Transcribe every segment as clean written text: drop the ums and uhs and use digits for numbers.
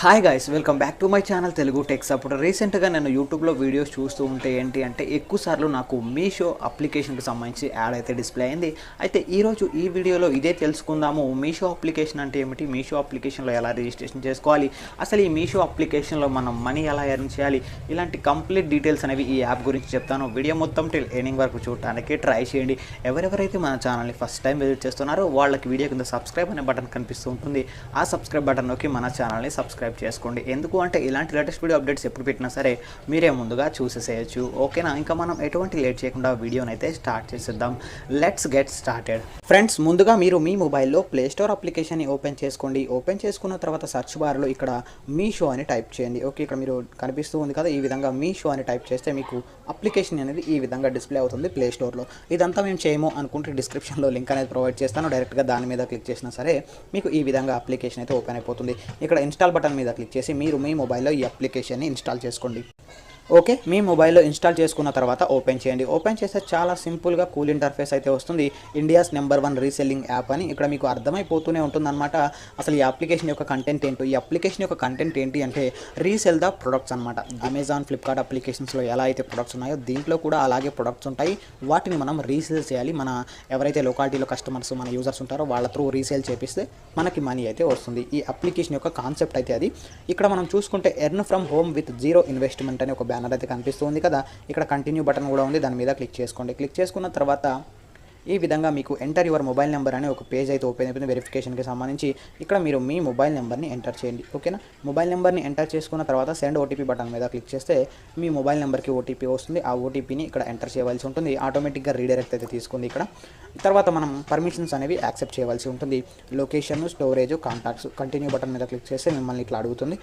Hi guys, welcome back to my channel Telugu tech support. రీసెంట్గా నేను యూట్యూబ్లో వీడియోస్ చూస్తూ ఉంటే ఏంటి అంటే ఎక్కువసార్లు నాకు మీషో అప్లికేషన్కి సంబంధించి యాడ్ అయితే డిస్ప్లే అయింది. అయితే ఈరోజు ఈ వీడియోలో ఇదే తెలుసుకుందాము. మీషో అప్లికేషన్ అంటే ఏమిటి, మీషో అప్లికేషన్లో ఎలా రిజిస్ట్రేషన్ చేసుకోవాలి, అసలు ఈ మీషో అప్లికేషన్లో మనం మనీ ఎలా ఎర్న్ చేయాలి, ఇలాంటి కంప్లీట్ డీటెయిల్స్ అనేవి ఈ యాప్ గురించి చెప్తాను. వీడియో మొత్తం టిల్ ఎండింగ్ వరకు చూడటానికి ట్రై చేయండి. ఎవరెవరైతే మన ఛానల్ని ఫస్ట్ టైం విజిట్ చేస్తున్నారో వాళ్ళకి వీడియో కింద సబ్స్క్రైబ్ అనే బటన్ కనిపిస్తూ ఉంటుంది. ఆ సబ్స్క్రైబ్ బటన్ నొక్కి మన ఛానల్ని సబ్స్క్రైబ్ చేసుకోండి. ఎందుకు అంటే ఇలాంటి లేటెస్ట్ వీడియో అప్డేట్స్ ఎప్పుడు పెట్టినా సరే మీరే ముందుగా చూసేసేయచ్చు. ఓకేనా, ఇంకా మనం ఎటువంటి లేట్ చేయకుండా వీడియోని అయితే స్టార్ట్ చేసేద్దాం. Let's get started. ఫ్రెండ్స్, ముందుగా మీరు మీ మొబైల్లో ప్లే స్టోర్ అప్లికేషన్ని ఓపెన్ చేసుకోండి. ఓపెన్ చేసుకున్న తర్వాత సర్చ్ బార్లో ఇక్కడ మీషో అని టైప్ చేయండి. ఓకే, ఇక్కడ మీరు కనిపిస్తూ ఉంది కదా, ఈ విధంగా మీషో అని టైప్ చేస్తే మీకు అప్లికేషన్ అనేది ఈ విధంగా డిస్ప్లే అవుతుంది ప్లే స్టోర్లో. ఇదంతా మేము చేయము అనుకుంటే డిస్క్రిప్షన్లో లింక్ అనేది ప్రొవైడ్ చేస్తాను. డైరెక్ట్గా దాని మీద క్లిక్ చేసినా సరే మీకు ఈ విధంగా అప్లికేషన్ అయితే ఓపెన్ అయిపోతుంది. ఇక్కడ ఇన్స్టాల్ బటన్ మీద క్లిక్ చేసి మీరు మీ మొబైల్లో ఈ అప్లికేషన్ని ఇన్స్టాల్ చేసుకోండి. ఓకే, మీ మొబైల్లో ఇన్స్టాల్ చేసుకున్న తర్వాత ఓపెన్ చేయండి. ఓపెన్ చేస్తే చాలా సింపుల్గా కూల్ ఇంటర్ఫేస్ అయితే వస్తుంది. ఇండియాస్ నెంబర్ 1 రీసెల్లింగ్ యాప్ అని ఇక్కడ మీకు అర్థమైపోతూనే ఉంటుందన్నమాట. అసలు ఈ అప్లికేషన్ యొక్క కంటెంట్ ఏంటో, ఈ అప్లికేషన్ యొక్క కంటెంట్ ఏంటి అంటే రీసెల్ ద ప్రొడక్ట్స్ అనమాట. అమెజాన్, ఫ్లిప్కార్ట్ అప్లికేషన్స్లో ఎలా అయితే ప్రొడక్ట్స్ ఉన్నాయో దీంట్లో కూడా అలాగే ప్రొడక్ట్స్ ఉంటాయి. వాటిని మనం రీసేల్ చేయాలి. మన ఎవరైతే లొకాలిటీలో కస్టమర్స్, మన యూజర్స్ ఉంటారో వాళ్ళ త్రూ రీసేల్ చేపిస్తే మనకి మనీ అయితే వస్తుంది. ఈ అప్లికేషన్ యొక్క కాన్సెప్ట్ అయితే అది. ఇక్కడ మనం చూసుకుంటే earn from home with zero investment అని ఒక బ్యానర్ అయితే కనిపిస్తుంది కదా. ఇక్కడ కంటిన్యూ బటన్ కూడా ఉంది, దాని మీద క్లిక్ చేసుకోండి. క్లిక్ చేసుకున్న తర్వాత ఈ విధంగా మీకు ఎంటర్ యువర్ మొబైల్ నెంబర్ అనే ఒక పేజ్ అయితే ఓపెన్ అయిపోయింది వెరిఫికేషన్కి సంబంధించి. ఇక్కడ మీరు మీ మొబైల్ నెంబర్ని ఎంటర్ చేయండి. ఓకేనా, మొబైల్ నెంబర్ని ఎంటర్ చేసుకున్న తర్వాత సెండ్ ఓటీపీ బటన్ మీద క్లిక్ చేస్తే మీ మొబైల్ నెంబర్కి ఓటీపీ వస్తుంది. ఆ ఓటీపీని ఇక్కడ ఎంటర్ చేయవలసి ఉంటుంది. ఆటోమేటిక్గా రీడైరెక్ట్ అయితే తీసుకుంది. ఇక్కడ తర్వాత మనం పర్మిషన్స్ అనేవి యాక్సెప్ట్ చేయవలసి ఉంటుంది. Location, storage, contacts. Continue button మీద క్లిక్ చేస్తే మిమ్మల్ని ఇట్లా అడుగుతుంది.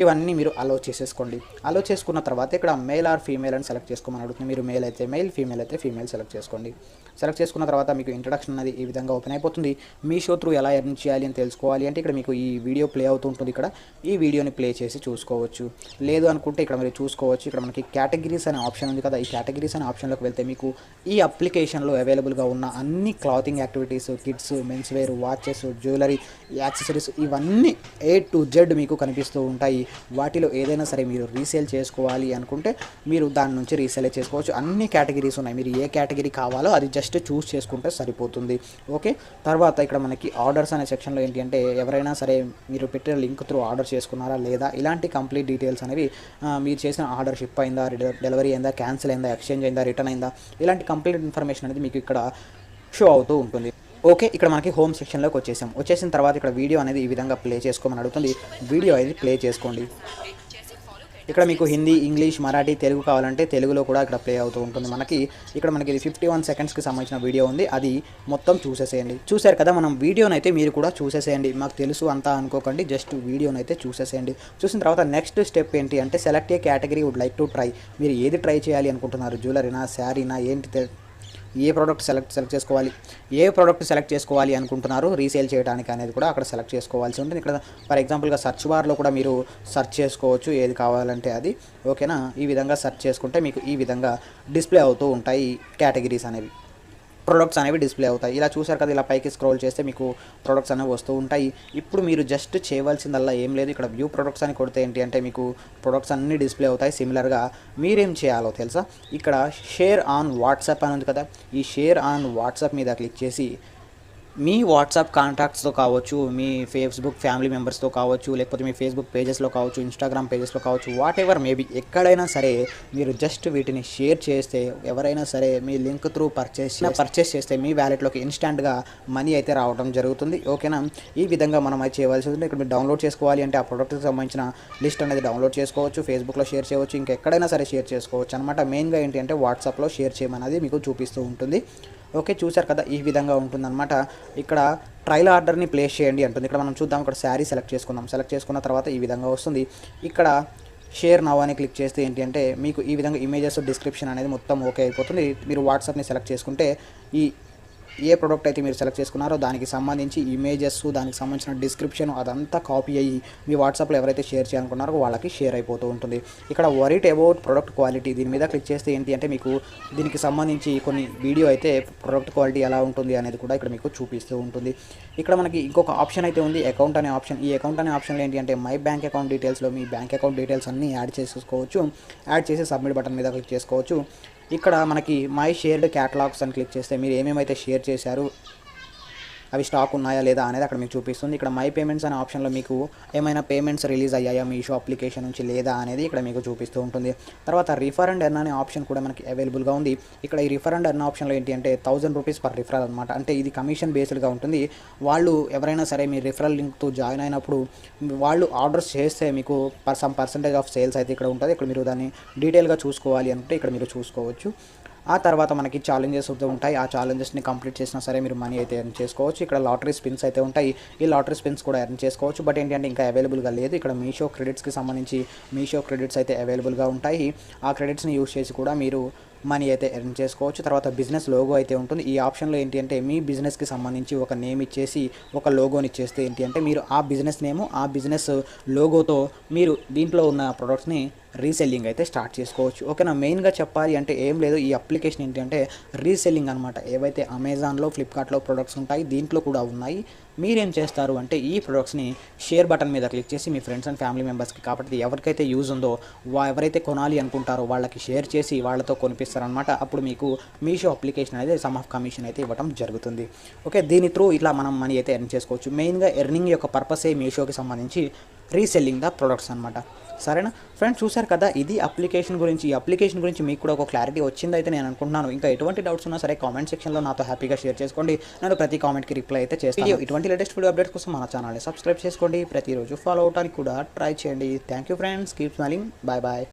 ఇవన్నీ మీరు అలో చేసేసుకోండి. అలో చేసుకున్న తర్వాత ఇక్కడ మేల్ ఆర్ ఫీమేల్ అని సెలెక్ట్ చేసుకోమని అడుగుతుంది. మీరు మేల్ అయితే మేల్, ఫీమేల్ అయితే ఫీమేల్ సెలెక్ట్ చేసుకోండి. సెలెక్ట్ చేసుకున్న తర్వాత మీకు ఇంట్రడక్షన్ అనేది ఈ విధంగా ఓపెన్ అయిపోతుంది. మీషో త్రూ ఎలా ఎర్న్ చేయాలి అని తెలుసుకోవాలి అంటే ఇక్కడ మీకు ఈ వీడియో ప్లే అవుతూ ఉంటుంది. ఇక్కడ ఈ వీడియోని ప్లే చేసి చూసుకోవచ్చు. లేదు అనుకుంటే ఇక్కడ మీరు చూసుకోవచ్చు. ఇక్కడ మనకి కేటగిరీస్ అనే ఆప్షన్ ఉంది కదా, ఈ కేటగిరీస్ అనే ఆప్షన్లోకి వెళ్తే మీకు ఈ అప్లికేషన్లో అవైలబుల్గా ఉన్న అన్ని clothing activities, kids, men's wear, watches, jewellery, accessories ఇవన్నీ A to Z మీకు కనిపిస్తూ ఉంటాయి. వాటిలో ఏదైనా సరే మీరు రీసేల్ చేసుకోవాలి అనుకుంటే మీరు దాని నుంచి రీసేల్ చేసుకోవచ్చు. అన్ని కేటగిరీస్ ఉన్నాయి. మీరు ఏ కేటగిరీ కావాలో అది జస్ట్ చూస్ చేసుకుంటే సరిపోతుంది. ఓకే, తర్వాత ఇక్కడ మనకి ఆర్డర్స్ అనే సెక్షన్లో ఏంటి అంటే ఎవరైనా సరే మీరు పెట్టిన లింక్ త్రూ ఆర్డర్ చేసుకున్నారా లేదా, ఇలాంటి కంప్లీట్ డీటెయిల్స్ అనేవి మీరు చేసిన ఆర్డర్ షిప్ అయిందా, డెలివరీ అయిందా, క్యాన్సిల్ అయిందా, ఎక్స్చేంజ్ అయిందా, రిటర్న్ అయిందా, ఇలాంటి కంప్లీట్ ఇన్ఫర్మేషన్ అనేది మీకు ఇక్కడ షో అవుతూ ఉంటుంది. ఓకే, ఇక్కడ మనకి హోమ్ సెక్షన్లోకి వచ్చేసిన తర్వాత ఇక్కడ వీడియో అనేది ఈ విధంగా ప్లే చేసుకోమని అడుగుతుంది. వీడియో అనేది ప్లే చేసుకోండి. ఇక్కడ మీకు హిందీ, ఇంగ్లీష్, మరాఠీ, తెలుగు కావాలంటే తెలుగులో కూడా ఇక్కడ ప్లే అవుతూ ఉంటుంది. ఇక్కడ మనకి 51 సెకండ్స్కి సంబంధించిన వీడియో ఉంది, అది మొత్తం చూసేసేయండి. చూశారు కదా, మనం వీడియోని అయితే మీరు కూడా చూసేసేయండి. మాకు తెలుసు అంతా అనుకోకండి, జస్ట్ వీడియోని అయితే చూసేసేయండి. చూసిన తర్వాత నెక్స్ట్ స్టెప్ ఏంటి అంటే select a category would like to try. మీరు ఏది ట్రై చేయాలి అనుకుంటున్నారు, జ్యువెలరీనా, శారీనా, ఏంటి, ఏ ప్రోడక్ట్ సెలెక్ట్ చేసుకోవాలి అనుకుంటున్నారు రీసేల్ చేయడానికి అనేది కూడా అక్కడ సెలెక్ట్ చేసుకోవాల్సి ఉంటుంది. ఇక్కడ ఫర్ ఎగ్జాంపుల్గా సెర్చ్ బార్లో కూడా మీరు సెర్చ్ చేసుకోవచ్చు ఏది కావాలంటే అది. ఓకేనా, ఈ విధంగా సెర్చ్ చేసుకుంటే మీకు ఈ విధంగా డిస్ప్లే అవుతూ ఉంటాయి కేటగిరీస్ అనేవి, ప్రొడక్ట్స్ అనేవి డిస్ప్లే అవుతాయి. ఇలా చూసారు కదా, ఇలా పైకి స్క్రోల్ చేస్తే మీకు ప్రొడక్ట్స్ అనేవి వస్తూ ఉంటాయి. ఇప్పుడు మీరు జస్ట్ చేయవలసిందల్లా ఏం లేదు, ఇక్కడ వ్యూ ప్రొడక్ట్స్ అని కొడితే ఏంటి అంటే మీకు ప్రొడక్ట్స్ అన్నీ డిస్ప్లే అవుతాయి. సిమిలర్గా మీరేం చేయాలో తెలుసా, ఇక్కడ షేర్ ఆన్ వాట్సాప్ అని ఉంది కదా, ఈ షేర్ ఆన్ వాట్సాప్ మీద క్లిక్ చేసి మీ వాట్సాప్ కాంటాక్ట్స్తో కావచ్చు, మీ ఫేస్బుక్ ఫ్యామిలీ మెంబర్స్తో కావచ్చు, లేకపోతే మీ ఫేస్బుక్ పేజెస్లో కావచ్చు, ఇన్స్టాగ్రామ్ పేజెస్లో కావచ్చు, వాట్ ఎవర్ మేబీ ఎక్కడైనా సరే మీరు జస్ట్ వీటిని షేర్ చేస్తే ఎవరైనా సరే మీ లింక్ త్రూ పర్చేస్ చేస్తే మీ వ్యాలెట్లోకి ఇన్స్టాంట్గా మనీ అయితే రావడం జరుగుతుంది. ఓకేనా, ఈ విధంగా మనం అయితే చేయవలసి ఉంటుంది. ఇక్కడ మీరు డౌన్లోడ్ చేసుకోవాలి అంటే ఆ ప్రోడక్ట్కి సంబంధించిన లిస్ట్ అనేది డౌన్లోడ్ చేసుకోవచ్చు, ఫేస్బుక్లో షేర్ చేయవచ్చు, ఇంకెక్కడైనా సరే షేర్ చేసుకోవచ్చు అనమాట. మెయిన్గా ఏంటి అంటే వాట్సాప్లో షేర్ చేయమనేది మీకు చూపిస్తూ ఉంటుంది. ఓకే, చూసారు కదా, ఈ విధంగా ఉంటుందన్నమాట. ఇక్కడ ట్రయల్ ఆర్డర్ని ప్లేస్ చేయండి అంటుంది. ఇక్కడ మనం చూద్దాం, ఇక్కడ శారీ సెలెక్ట్ చేసుకున్న తర్వాత ఈ విధంగా వస్తుంది. ఇక్కడ షేర్ నౌ అని క్లిక్ చేస్తే ఏంటి అంటే మీకు ఈ విధంగా ఇమేజెస్, డిస్క్రిప్షన్ అనేది మొత్తం ఓకే అయిపోతుంది. మీరు వాట్సాప్ని సెలెక్ట్ చేసుకుంటే ఈ ఏ ప్రోడక్ట్ అయితే మీరు సెలెక్ట్ చేసుకున్నారో దానికి సంబంధించి ఇమేజెస్, దానికి సంబంధించిన డిస్క్రిప్షన్ అదంతా కాపీ అయ్యి మీ వాట్సాప్లో ఎవరైతే షేర్ చేయాలనుకున్నారో వాళ్ళకి షేర్ అయిపోతూ ఉంటుంది. ఇక్కడ వరీడ్ అబౌట్ ప్రొడక్ట్ క్వాలిటీ దీని మీద క్లిక్ చేస్తే ఏంటి అంటే మీకు దీనికి సంబంధించి కొన్ని వీడియో అయితే ప్రొడక్ట్ క్వాలిటీ ఎలా ఉంటుంది అనేది కూడా ఇక్కడ మీకు చూపిస్తూ ఉంటుంది. ఇక్కడ మనకి ఇంకొక ఆప్షన్ అయితే ఉంది, అకౌంట్ అనే ఆప్షన్. ఈ అకౌంట్ అనే ఆప్షన్లో ఏంటి అంటే మై బ్యాంక్ అకౌంట్ డీటెయిల్స్లో మీ బ్యాంక్ అకౌంట్ డీటెయిల్స్ అన్నీ యాడ్ చేసుకోవచ్చు. యాడ్ చేసి సబ్మిట్ బటన్ మీద క్లిక్ చేసుకోవచ్చు. ఇక్కడ మనకి మై షేర్డ్ క్యాటలాగ్స్ అని క్లిక్ చేస్తే మీరు ఏమేమైతే షేర్ చేశారు అవి స్టాక్ ఉన్నాయా లేదా అనేది అక్కడ మీకు చూపిస్తుంది. ఇక్కడ మై పేమెంట్స్ అనే ఆప్షన్లో మీకు ఏమైనా పేమెంట్స్ రిలీజ్ అయ్యాయా మీషో అప్లికేషన్ నుంచి లేదా అనేది ఇక్కడ మీకు చూపిస్తూ ఉంటుంది. తర్వాత రిఫర్ అండ్ ఎర్న్ అనే ఆప్షన్ కూడా మనకి అవైలబుల్గా ఉంది. ఇక్కడ ఈ రిఫర్ అండ్ ఎర్న్ ఆప్షన్లో ఏంటి అంటే 1000 రూపీస్ పర్ రిఫరల్ అనమాట. అంటే ఇది కమిషన్ బేస్డ్గా ఉంటుంది. వాళ్ళు ఎవరైనా సరే మీ రిఫరల్ లింక్తో జాయిన్ అయినప్పుడు వాళ్ళు ఆర్డర్స్ చేస్తే మీకు సమ్ పర్సెంటేజ్ ఆఫ్ సేల్స్ అయితే ఇక్కడ ఉంటుంది. ఇక్కడ మీరు దాన్ని డీటెయిల్గా చూసుకోవాలి అంటే ఇక్కడ మీరు చూసుకోవచ్చు. ఆ తర్వాత మనకి ఛాలెంజెస్ అయితే ఉంటాయి. ఆ ఛాలెంజెస్ని కంప్లీట్ చేసినా సరే మీరు మనీ అయితే ఎర్న్ చేసుకోవచ్చు. ఇక్కడ లాటరీ స్పిన్స్ అయితే ఉంటాయి. ఈ లాటరీ స్పిన్స్ కూడా ఎర్న్ చేసుకోవచ్చు. బట్ ఏంటంటే ఇంకా అవైలబుల్గా లేదు. ఇక్కడ మీషో క్రెడిట్స్కి సంబంధించి మీషో క్రెడిట్స్ అయితే అవైలబుల్గా ఉంటాయి. ఆ క్రెడిట్స్ని యూజ్ చేసి కూడా మీరు మనీ అయితే ఎర్న్ చేసుకోవచ్చు. తర్వాత బిజినెస్ లోగో అయితే ఉంటుంది. ఈ ఆప్షన్లో ఏంటి అంటే మీ బిజినెస్కి సంబంధించి ఒక నేమ్ ఇచ్చేసి ఒక లోగోని ఇచ్చేస్తే ఏంటి అంటే మీరు ఆ బిజినెస్ నేము ఆ బిజినెస్ లోగోతో మీరు దీంట్లో ఉన్న ప్రొడక్ట్స్ని రీసెల్లింగ్ అయితే స్టార్ట్ చేసుకోవచ్చు. ఓకేనా. మెయిన్గా చెప్పాలి అంటే ఏం లేదు, ఈ అప్లికేషన్ ఏంటి అంటే రీసెల్లింగ్ అనమాట. ఏవైతే అమెజాన్లో, ఫ్లిప్కార్ట్లో ప్రొడక్ట్స్ ఉంటాయి దీంట్లో కూడా ఉన్నాయి. మీరేం చేస్తారు అంటే ఈ ప్రొడక్ట్స్ని షేర్ బటన్ మీద క్లిక్ చేసి మీ ఫ్రెండ్స్ అండ్ ఫ్యామిలీ మెంబర్స్కి, కాబట్టి ఎవరికైతే యూజ్ ఉందో ఎవరైతే కొనాలి అనుకుంటారో వాళ్ళకి షేర్ చేసి వాళ్ళతో కొనిపిస్తారనమాట. అప్పుడు మీకు మీషో అప్లికేషన్ అనేది సమ్ ఆఫ్ కమిషన్ అయితే ఇవ్వడం జరుగుతుంది. ఓకే, దీని త్రూ ఇట్లా మనం మనీ అయితే ఎర్న్ చేసుకోవచ్చు. మెయిన్గా ఎర్నింగ్ యొక్క పర్పసే మీషోకి సంబంధించి రీసెల్లింగ్ ద ప్రొడక్ట్స్ అనమాట. సరేనా ఫ్రెండ్స్, చూసారు కదా ఇది అప్లికేషన్ గురించి. ఈ అప్లికేషన్ గురించి మీకు కూడా ఒక క్లారిటీ వచ్చిందైతే నేను అనుకుంటున్నాను. ఇంకా ఎటువంటి డౌట్స్ ఉన్నా సరే కామెంట్ సెక్షన్లో నాతో హ్యాపీగా షేర్ చేసుకోండి. నేను ప్రతి కామెంట్కి రిప్లై అయితే చేస్తాను. ఇటువంటి లేటెస్ట్ వీడియో అప్డేట్స్ కోసం మన ఛానల్ని సబ్స్క్రైబ్ చేసుకోండి. ప్రతిరోజు ఫాలో అవడానికి కూడా ట్రై చేయండి. Thank you friends, keep smiling, bye bye.